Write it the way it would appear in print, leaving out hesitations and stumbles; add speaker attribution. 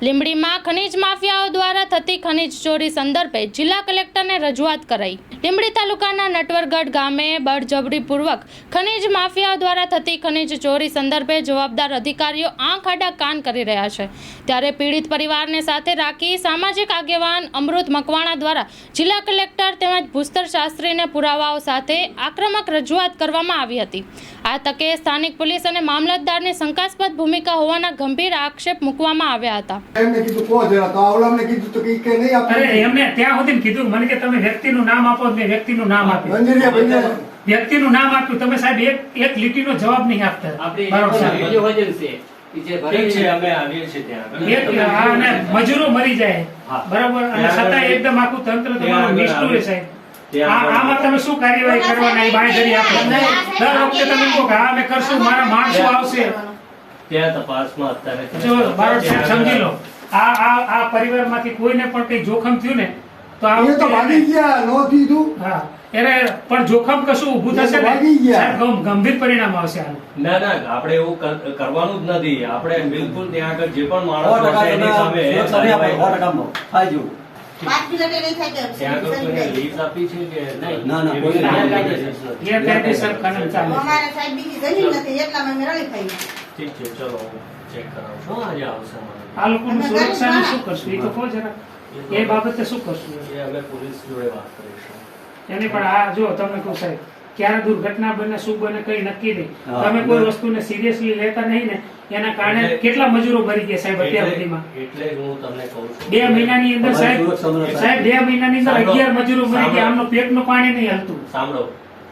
Speaker 1: લીંબડીમાં ખનીજ માફિયાઓ દ્વારા થતી ખનીજ ચોરી સંદર્ભે જિલ્લા કલેક્ટરને રજૂઆત કરાઈ। લીંબડી તાલુકાના નટવરગઢ ગામે બળજબરીપૂર્વક ખનીજ માફિયાઓ દ્વારા થતી ખનીજ ચોરી સંદર્ભે જવાબદાર અધિકારીઓ આંખ આડા કાન કરી રહ્યા છે, ત્યારે પીડિત પરિવારને સાથે રાખી સામાજિક આગેવાન અમૃત મકવાણા દ્વારા જિલ્લા કલેક્ટર તેમજ ભૂસ્તર શાસ્ત્રીને પુરાવાઓ સાથે આક્રમક રજૂઆત કરવામાં આવી હતી। આ તકે સ્થાનિક પોલીસ અને મામલતદારની શંકાસ્પદ ભૂમિકા હોવાના ગંભીર આક્ષેપ મૂકવામાં આવ્યા હતા।
Speaker 2: એમને કીધું કોણ જરા તો આવલામને કીધું તો કે નહીં આપે।
Speaker 3: અરે એમને ત્યાં સુધી કીધું મને કે તમે વ્યક્તિનું નામ આપો, મેં વ્યક્તિનું નામ આપ્યું,
Speaker 2: મંજિરિયા ભાઈને
Speaker 3: વ્યક્તિનું નામ આપ્યું, તમે સાહેબ એક લીટીનો જવાબ નહીં આપતા। મજૂરો મરી જાય બરાબર, અને છતાં એકદમ આખું તંત્ર તમારું નિષ્ઠુર છે સાહેબ। આમાં તમે શું કાર્યવાહી કરવાના એ બાંયધરી આપો? દર વખતે તમે કહો કે આ અમે કરશું, મારા માણસો આવશે,
Speaker 4: ત્યાં તપાસમાં અત્યારે
Speaker 3: જો બારોટ સાહેબ સમજી લો, આ પરિવારમાંથી કોઈને પણ કઈ જોખમ થયું ને તો આ
Speaker 2: એ તો ભાગી ગયા નો કીધું।
Speaker 3: હા એને પણ જોખમ કશું ઊભું થશે ને સાહેબ ગંભીર પરિણામ આવશે આનું।
Speaker 4: ના આપણે એવું કરવાનું જ નથી। આપણે બિલકુલ ત્યાં આગળ જે પણ માણસ હશે એની સામે
Speaker 5: થાય જો
Speaker 6: 5 મિનિટે નહીં થાય કે
Speaker 4: ત્યાં આગળ કોઈને લીઝ આપી છે કે નહીં?
Speaker 5: ના કોઈ
Speaker 3: ગેરકાયદેસર ખનન ચાલે છે।
Speaker 6: અમારે સાહેબ બીજી જમીન નથી એટલામાં અમે રળી ખાઈ।
Speaker 4: ઠીક છે, ચલો ચેક કરાવશું, આજે આવશે મારે।
Speaker 3: આ લોકોનું સુરક્ષાનું શું કરશું એ તો કહો જરા, એ બાબતે શું કરશું
Speaker 4: એ અમે પોલીસ જોડે વાત કરીશું
Speaker 3: એની પણ। આ જો તમને કહું સાહેબ, ક્યારે દુર્ઘટના બને શું બને કઈ નક્કી નહીં, તમે કોઈ વસ્તુને સિરિયસલી લેતા નહીં ને એના કારણે કેટલા મજૂરો મરી ગયા સાહેબ અત્યાર સુધીમાં।
Speaker 4: એટલે જ હું તમને કહું છું
Speaker 3: 2 મહિનાની અંદર સાહેબ 2 મહિનાની અંદર 11 મજૂરો મરી ગયા, આમનો પેટનું પાણી નહીં હલતું।
Speaker 4: સાંભળો,